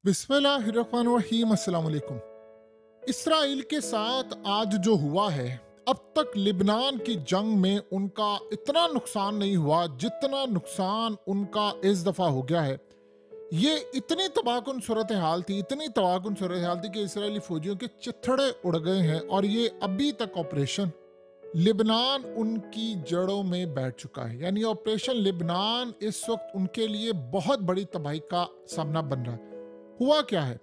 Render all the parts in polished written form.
बिस्मिल्लाहिर्रहमानिर्रहीम। अस्सलाम वालेकुम। इसराइल के साथ आज जो हुआ है, अब तक लिबनान की जंग में उनका इतना नुकसान नहीं हुआ जितना नुकसान उनका इस दफा हो गया है। ये इतनी तबाहकुन सूरत हाल थी, इतनी तबाहकुन सूरत हाल थी कि इसराइली फौजियों के चिथड़े उड़ गए हैं और ये अभी तक ऑपरेशन लिबनान उनकी जड़ों में बैठ चुका है। यानी ऑपरेशन लिबनान इस वक्त उनके लिए बहुत बड़ी तबाही का सामना बन रहा है। हुआ क्या है,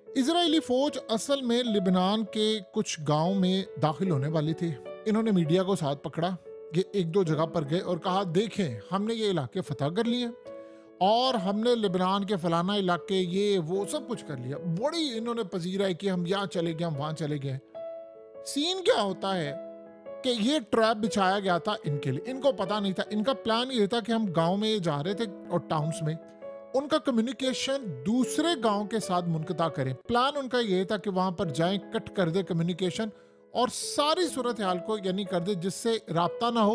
इजरायली फौज असल में लिबनान के कुछ गांव में दाखिल होने वाली थी। इन्होंने मीडिया को साथ पकड़ा, ये एक दो जगह पर गए और कहा देखें हमने ये इलाके फतह कर लिए और हमने लिबनान के फलाना इलाके ये वो सब कुछ कर लिया। बड़ी इन्होंने पजीरा है कि हम यहाँ चले गए, हम वहां चले गए। सीन क्या होता है कि ये ट्रैप बिछाया गया था इनके लिए, इनको पता नहीं था। इनका प्लान ये था कि हम गांव में जा रहे थे और टाउन्स में उनका कम्युनिकेशन दूसरे गांव के साथ मुनक़ता करें। प्लान उनका ये था कि वहां पर जाएं, कट कर दे कम्युनिकेशन और सारी सूरत हाल को यानी कर दे जिससे राब्ता ना हो,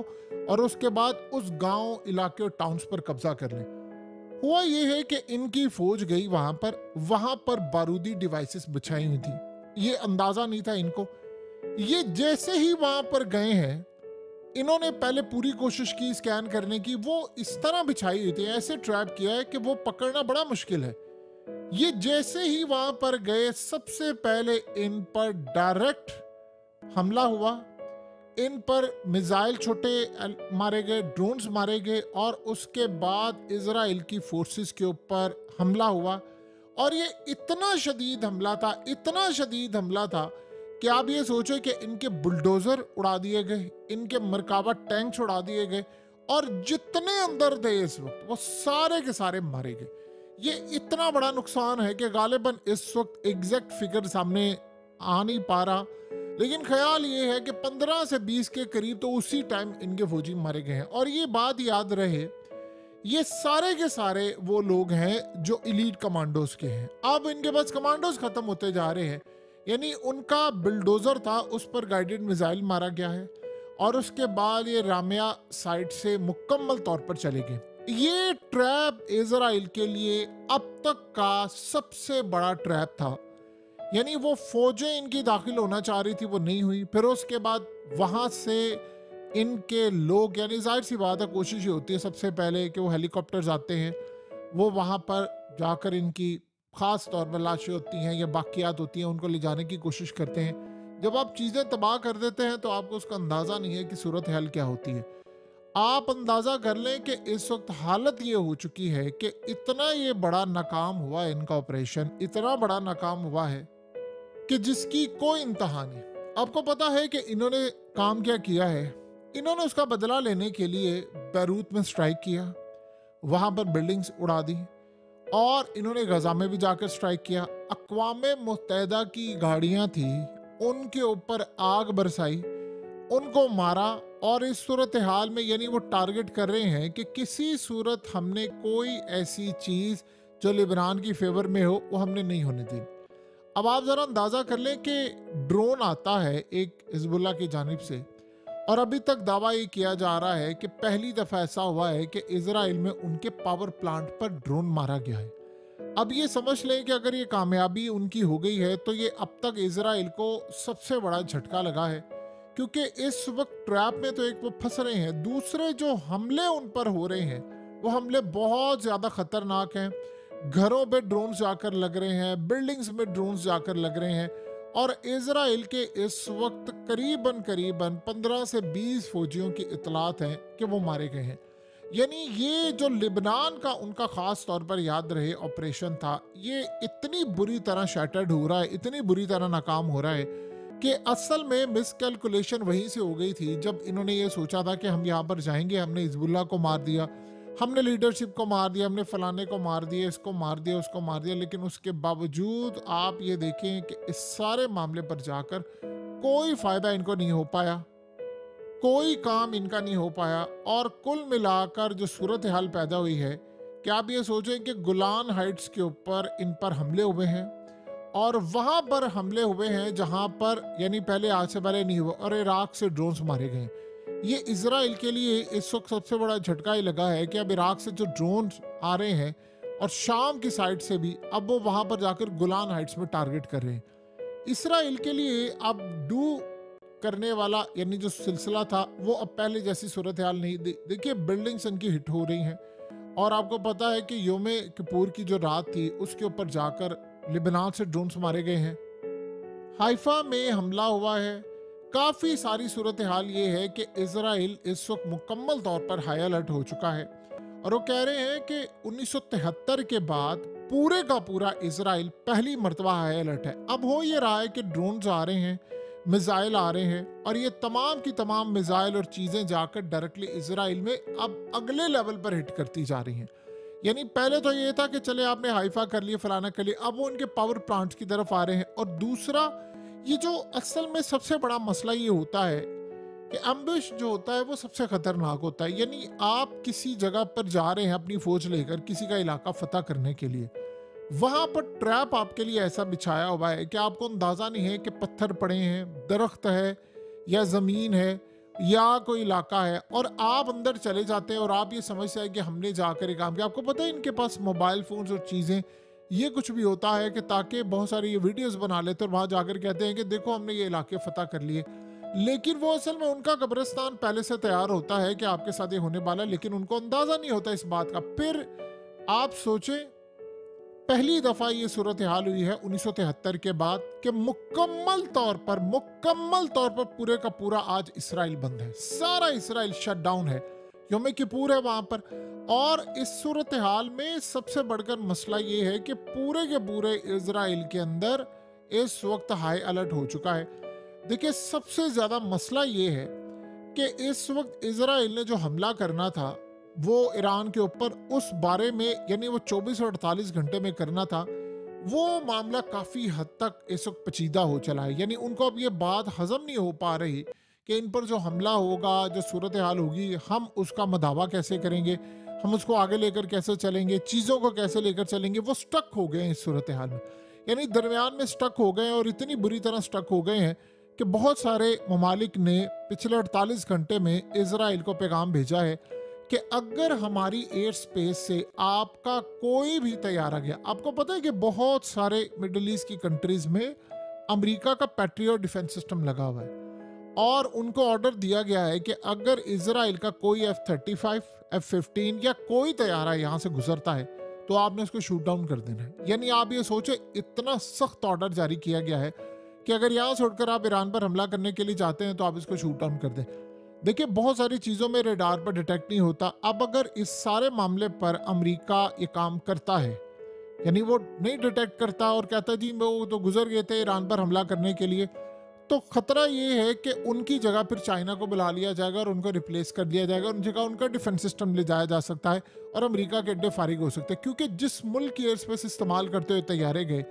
और उसके बाद उस गांव इलाके और टाउन्स पर कब्जा कर लें। हुआ ये है कि इनकी फौज गई वहां पर बारूदी डिवाइसेस बिछाई हुई थी। ये अंदाजा नहीं था इनको। ये जैसे ही वहां पर गए हैं, इन्होंने पहले पूरी कोशिश की स्कैन करने की। वो इस तरह बिछाई हुई थी, ऐसे ट्रैप किया है कि वो पकड़ना बड़ा मुश्किल है। ये जैसे ही वहां पर गए, सबसे पहले इन पर डायरेक्ट हमला हुआ। इन पर मिसाइल छोटे मारे गए, ड्रोन्स मारे गए और उसके बाद इजराइल की फोर्सेस के ऊपर हमला हुआ। और ये इतना शदीद हमला था, इतना शदीद हमला था कि आप ये सोचो कि इनके बुलडोजर उड़ा दिए गए, इनके मरकाबा टैंक्स उड़ा दिए गए और जितने अंदर थे इस वक्त वो सारे के सारे मारे गए। ये इतना बड़ा नुकसान है कि गालिबन इस वक्त एग्जैक्ट फिगर सामने आ नहीं पा रहा, लेकिन ख्याल ये है कि 15 से 20 के करीब तो उसी टाइम इनके फौजी मारे गए हैं। और ये बात याद रहे, ये सारे के सारे वो लोग हैं जो इलीट कमांडोज के हैं। अब इनके पास कमांडोज खत्म होते जा रहे हैं। यानी उनका बिल्डोजर था, उस पर गाइडेड मिसाइल मारा गया है और उसके बाद ये रामिया साइड से मुकम्मल तौर पर चले गए। ये ट्रैप इजराइल के लिए अब तक का सबसे बड़ा ट्रैप था। यानी वो फौजें इनकी दाखिल होना चाह रही थी, वो नहीं हुई। फिर उसके बाद वहां से इनके लोग, यानी जाहिर सी बात है कोशिश ये होती है सबसे पहले कि वो हेलीकॉप्टर्स आते हैं, वो वहां पर जाकर इनकी खास तौर पर लाशें होती हैं या बाकियात होती हैं, उनको ले जाने की कोशिश करते हैं। जब आप चीज़ें तबाह कर देते हैं तो आपको उसका अंदाज़ा नहीं है कि सूरत हाल क्या होती है। आप अंदाज़ा कर लें कि इस वक्त हालत ये हो चुकी है कि इतना ये बड़ा नाकाम हुआ है, इनका ऑपरेशन इतना बड़ा नाकाम हुआ है कि जिसकी कोई इंतहा नहीं। आपको पता है कि इन्होंने काम क्या किया है। इन्होंने उसका बदला लेने के लिए बैरूत में स्ट्राइक किया, वहां पर बिल्डिंग्स उड़ा दी और इन्होंने गजा में भी जाकर स्ट्राइक किया। अक़वामे मुत्तहिदा की गाड़ियां थी, उनके ऊपर आग बरसाई, उनको मारा। और इस सूरत हाल में यानी वो टारगेट कर रहे हैं कि किसी सूरत हमने कोई ऐसी चीज़ जो लिबनान की फेवर में हो वो हमने नहीं होने दी। अब आप ज़रा अंदाज़ा कर लें कि ड्रोन आता है एक हिजबुल्लाह की जानिब से, और अभी तक दावा ये किया जा रहा है कि पहली दफ़ा ऐसा हुआ है कि इजराइल में उनके पावर प्लांट पर ड्रोन मारा गया है। अब ये समझ लें कि अगर ये कामयाबी उनकी हो गई है तो ये अब तक इजराइल को सबसे बड़ा झटका लगा है, क्योंकि इस वक्त ट्रैप में तो एक वो फंस रहे हैं, दूसरे जो हमले उन पर हो रहे हैं वो हमले बहुत ज़्यादा ख़तरनाक हैं। घरों पे ड्रोन जाकर लग रहे हैं, बिल्डिंग्स में ड्रोन जाकर लग रहे हैं। और इजराइल के इस वक्त करीबन 15 से 20 फौजियों की इतलात हैं कि वो मारे गए हैं। यानी ये जो लिबनान का उनका ख़ास तौर पर याद रहे ऑपरेशन था, ये इतनी बुरी तरह शैटर्ड हो रहा है, इतनी बुरी तरह नाकाम हो रहा है कि असल में मिसकैलकुलेशन वहीं से हो गई थी जब इन्होंने ये सोचा था कि हम यहाँ पर जाएंगे, हमने हिजबुल्लाह को मार दिया, हमने लीडरशिप को मार दिया, हमने फलाने को मार दिया, इसको मार दिया, उसको मार दिया। लेकिन उसके बावजूद आप ये देखें कि इस सारे मामले पर जाकर कोई फायदा इनको नहीं हो पाया, कोई काम इनका नहीं हो पाया। और कुल मिलाकर जो सूरत हाल पैदा हुई है कि आप ये सोचें कि गोलान हाइट्स के ऊपर इन पर हमले हुए हैं और वहां पर हमले हुए हैं जहां पर यानी पहले आज से पहले नहीं हुआ, और इराक से ड्रोन्स मारे गए। ये इजराइल के लिए इस वक्त सबसे बड़ा झटका ही लगा है कि अब इराक से जो ड्रोन आ रहे हैं और शाम की साइड से भी अब वो वहां पर जाकर गोलान हाइट्स में टारगेट कर रहे हैं। इसराइल के लिए अब डू करने वाला यानी जो सिलसिला था वो अब पहले जैसी सूरत हाल नहीं। देखिए बिल्डिंग्स इनकी हिट हो रही हैं और आपको पता है कि योमे किपुर की जो रात थी उसके ऊपर जाकर लिबनान से ड्रोन्स मारे गए हैं, हाइफा में हमला हुआ है। काफी सारी सूरत हाल ये है कि इजराइल इस वक्त मुकम्मल तौर पर हाई अलर्ट हो चुका है और वो कह रहे हैं कि 1973 के बाद पूरे का पूरा इजराइल पहली मर्तबा हाई अलर्ट है। अब हो ये रहा है कि ड्रोन्स आ रहे हैं, मिसाइल आ रहे हैं और ये तमाम की तमाम मिसाइल और चीजें जाकर डायरेक्टली इजराइल में अब अगले लेवल पर हिट करती जा रही हैं। यानी पहले तो ये था कि चले आपने हाइफा कर लिए, फलाना कर लिया, अब वो उनके पावर प्लांट्स की तरफ आ रहे हैं। और दूसरा ये जो असल में सबसे बड़ा मसला ये होता है कि एम्बुश जो होता है वो सबसे खतरनाक होता है। यानी आप किसी जगह पर जा रहे हैं अपनी फौज लेकर किसी का इलाका फतह करने के लिए, वहां पर ट्रैप आपके लिए ऐसा बिछाया हुआ है कि आपको अंदाजा नहीं है कि पत्थर पड़े हैं, दरख्त है या जमीन है या कोई इलाका है, और आप अंदर चले जाते हैं और आप ये समझते हैं कि हमने जाकर ये काम किया। आपको पता है इनके पास मोबाइल फोन्स और चीजें ये कुछ भी होता है कि ताकि बहुत सारी ये वीडियोस बना लेते और वहां जाकर कहते हैं कि देखो हमने ये इलाके फतह कर लिए, लेकिन वो असल में उनका कब्रिस्तान पहले से तैयार होता है कि आपके साथ ये होने वाला है, लेकिन उनको अंदाजा नहीं होता इस बात का। फिर आप सोचें पहली दफा ये सूरत हाल हुई है 1973 के बाद कि मुकम्मल तौर पर पूरे का पूरा आज इसराइल बंद है, सारा इसराइल शट डाउन है, योम किपुर है वहां पर। और इस सूरत हाल में सबसे बढ़कर मसला ये है कि पूरे के पूरे इसराइल के अंदर इस वक्त हाई अलर्ट हो चुका है। देखिए सबसे ज्यादा मसला ये है कि इस वक्त इसराइल ने जो हमला करना था वो ईरान के ऊपर उस बारे में यानी वो 24 और 48 घंटे में करना था, वो मामला काफी हद तक इस वक्त पेचीदा हो चला है। यानी उनको अब ये बात हजम नहीं हो पा रही कि इन पर जो हमला होगा, जो सूरत हाल होगी, हम उसका मदावा कैसे करेंगे, हम उसको आगे लेकर कैसे चलेंगे, चीज़ों को कैसे लेकर चलेंगे। वो स्टक हो गए हैं इस सूरत हाल में, यानी दरमियान में स्टक हो गए हैं और इतनी बुरी तरह स्टक हो गए हैं कि बहुत सारे ममालिक ने पिछले 48 घंटे में इजराइल को पैगाम भेजा है कि अगर हमारी एयर स्पेस से आपका कोई भी तैयारा गया, आपको पता है कि बहुत सारे मिडल ईस्ट की कंट्रीज में अमेरिका का पैट्रियट डिफेंस सिस्टम लगा हुआ है और उनको ऑर्डर दिया गया है कि अगर इजराइल का कोई F-35, F-15 या कोई तैयारा यहाँ से गुजरता है तो आपने उसको शूट डाउन कर देना है। यानी आप ये सोचे इतना सख्त ऑर्डर जारी किया गया है कि अगर यहाँ से उठकर आप ईरान पर हमला करने के लिए जाते हैं तो आप इसको शूट डाउन कर दें। देखिए बहुत सारी चीज़ों में रेडार पर डिटेक्ट नहीं होता। अब अगर इस सारे मामले पर अमेरिका ये काम करता है, यानी वो नहीं डिटेक्ट करता और कहता जी वो तो गुजर गए थे ईरान पर हमला करने के लिए, तो खतरा ये है कि उनकी जगह फिर चाइना को बुला लिया जाएगा और उनको रिप्लेस कर दिया जाएगा, उन जगह उनका डिफेंस सिस्टम ले जाया जा सकता है और अमेरिका के अड्डे फारिग हो सकते हैं। क्योंकि जिस मुल्क की एयर स्पेस इस्तेमाल करते हुए तैयारे गए,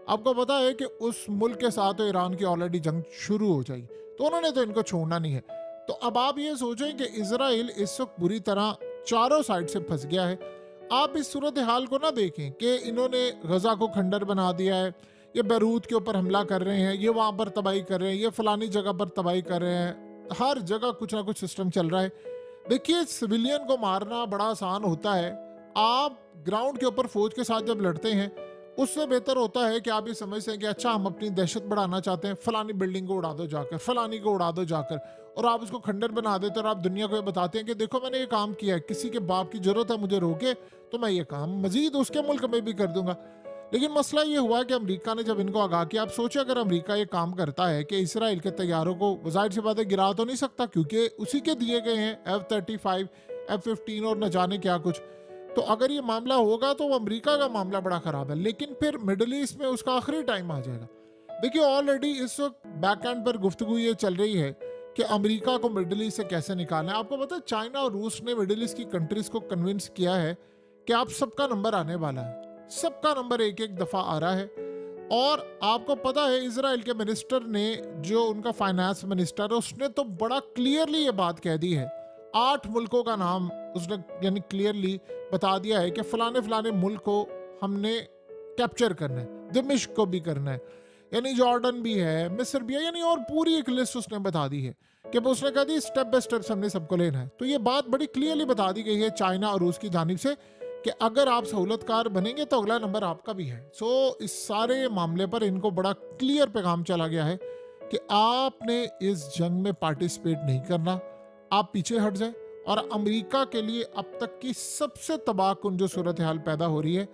आपको पता है कि उस मुल्क के साथ तो ईरान की ऑलरेडी जंग शुरू हो जाएगी, तो उन्होंने तो इनको छोड़ना नहीं है। तो अब आप ये सोचें कि इजराइल इस वक्त बुरी तरह चारों साइड से फंस गया है। आप इस सूरत हाल को ना देखें कि इन्होंने गजा को खंडर बना दिया है, ये बैरूत के ऊपर हमला कर रहे हैं, ये वहाँ पर तबाही कर रहे हैं, ये फलानी जगह पर तबाही कर रहे हैं, हर जगह कुछ ना कुछ सिस्टम चल रहा है। देखिए सिविलियन को मारना बड़ा आसान होता है, आप ग्राउंड के ऊपर फौज के साथ जब लड़ते हैं उससे बेहतर होता है कि आप ये समझते हैं कि अच्छा हम अपनी दहशत बढ़ाना चाहते हैं, फलानी बिल्डिंग को उड़ा दो जाकर, फलानी को उड़ा दो जाकर, और आप उसको खंडर बना देते और आप दुनिया को ये बताते हैं कि देखो मैंने ये काम किया है, किसी के बाप की जरूरत है मुझे रोके तो मैं ये काम मजीद उसके मुल्क में भी कर दूंगा। लेकिन मसला ये हुआ कि अमेरिका ने जब इनको आगाह किया, आप सोचे अगर अमेरिका ये काम करता है कि इसराइल के तैयारों को जाहिर सी बात है गिरा तो नहीं सकता क्योंकि उसी के दिए गए हैं F-35, F-15 और न जाने क्या कुछ, तो अगर ये मामला होगा तो अमेरिका का मामला बड़ा खराब है। लेकिन फिर मिडल ईस्ट में उसका आखिरी टाइम आ जाएगा। देखिए ऑलरेडी इस वक्त बैक एंड पर गुफ्तगू ये चल रही है कि अमेरिका को मिडल ईस्ट से कैसे निकालना है। आपको पता है चाइना और रूस ने मिडल ईस्ट की कंट्रीज को कन्विंस किया है कि आप सबका नंबर आने वाला है, सबका नंबर एक एक दफा आ रहा है। और आपको पता है इजराइल के मिनिस्टर ने, जो उनका फाइनेंस मिनिस्टर है, उसने तो बड़ा क्लियरली ये बात कह दी है, 8 मुल्कों का नाम उसने यानी क्लियरली बता दिया है कि फलाने फलाने मुल्क को हमने कैप्चर करना है, दमिश्क को भी करना है, यानी जॉर्डन भी है, मिस्र भी है, यानी और पूरी एक लिस्ट उसने बता दी है कि उसने कहा दी स्टेप बाय स्टेप हमने सबको लेना है। तो ये बात बड़ी क्लियरली बता दी गई है चाइना और रूस की जानिब से कि अगर आप सहूलतकार बनेंगे तो अगला नंबर आपका भी है। सो इस सारे मामले पर इनको बड़ा क्लियर पैगाम चला गया है कि आपने इस जंग में पार्टिसिपेट नहीं करना, आप पीछे हट जाएं। और अमेरिका के लिए अब तक की सबसे तबाहकुन जो सूरत हाल पैदा हो रही है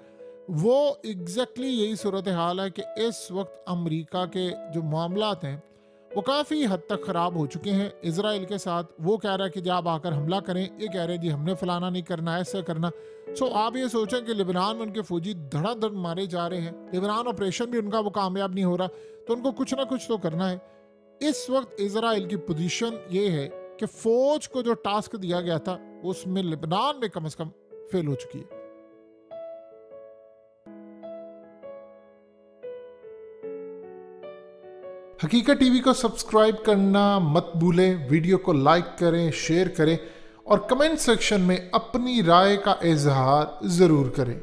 वो एग्जैक्टली यही सूरत हाल है कि इस वक्त अमेरिका के जो मामलात हैं वो काफ़ी हद तक ख़राब हो चुके हैं इजराइल के साथ। वो कह रहा है कि जब आप आकर हमला करें, ये कह रहे हैं जी हमने फलाना नहीं करना, ऐसा करना। सो आप ये सोचें कि लिबनान में उनके फौजी धड़ाधड़ मारे जा रहे हैं, लिबनान ऑपरेशन भी उनका वो कामयाब नहीं हो रहा, तो उनको कुछ ना कुछ तो करना है। इस वक्त इजराइल की पोजीशन ये है कि फौज को जो टास्क दिया गया था उसमें लिबनान में कम से कम फेल हो चुकी है। हकीकत टीवी को सब्सक्राइब करना मत भूलें, वीडियो को लाइक करें, शेयर करें और कमेंट सेक्शन में अपनी राय का इजहार ज़रूर करें।